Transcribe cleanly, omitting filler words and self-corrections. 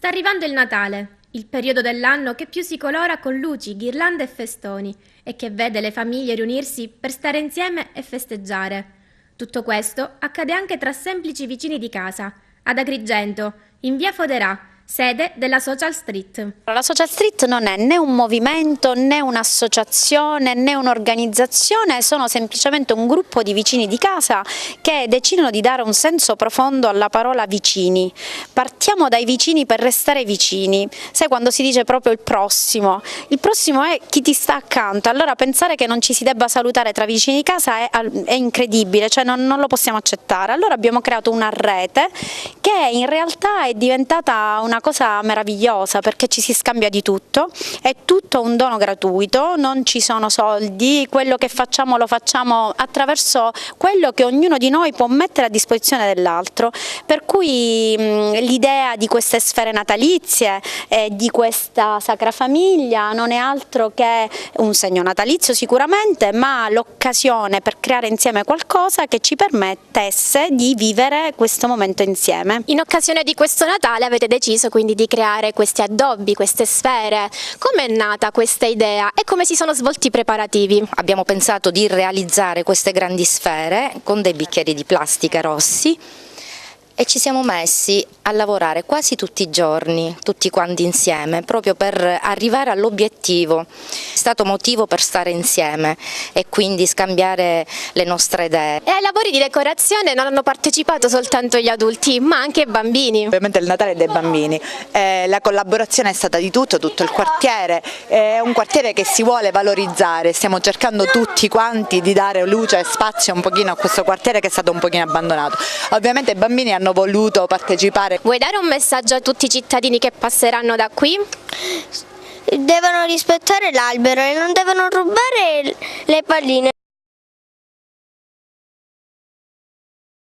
Sta arrivando il Natale, il periodo dell'anno che più si colora con luci, ghirlande e festoni e che vede le famiglie riunirsi per stare insieme e festeggiare. Tutto questo accade anche tra semplici vicini di casa, ad Agrigento, in via Foderà, sede della Social Street. La Social Street non è né un movimento, né un'associazione, né un'organizzazione, sono semplicemente un gruppo di vicini di casa che decidono di dare un senso profondo alla parola vicini. Partiamo dai vicini per restare vicini. Sai quando si dice proprio il prossimo è chi ti sta accanto, allora pensare che non ci si debba salutare tra vicini di casa è incredibile, cioè non lo possiamo accettare. Allora abbiamo creato una rete che in realtà è diventata una cosa meravigliosa perché ci si scambia di tutto, è tutto un dono gratuito, non ci sono soldi, quello che facciamo lo facciamo attraverso quello che ognuno di noi può mettere a disposizione dell'altro, per cui l'idea di queste sfere natalizie e di questa Sacra Famiglia non è altro che un segno natalizio sicuramente, ma l'occasione per creare insieme qualcosa che ci permettesse di vivere questo momento insieme. In occasione di questo Natale avete deciso quindi di creare questi addobbi, queste sfere. Come è nata questa idea e come si sono svolti i preparativi? Abbiamo pensato di realizzare queste grandi sfere con dei bicchieri di plastica rossi e ci siamo messi a lavorare quasi tutti i giorni, tutti quanti insieme, proprio per arrivare all'obiettivo. È stato motivo per stare insieme e quindi scambiare le nostre idee. E ai lavori di decorazione non hanno partecipato soltanto gli adulti, ma anche i bambini. Ovviamente il Natale è dei bambini, la collaborazione è stata di tutto il quartiere, è un quartiere che si vuole valorizzare, stiamo cercando tutti quanti di dare luce e spazio un pochino a questo quartiere che è stato un pochino abbandonato. Ovviamente i bambini hanno voluto partecipare. Vuoi dare un messaggio a tutti i cittadini che passeranno da qui? Devono rispettare l'albero e non devono rubare le palline.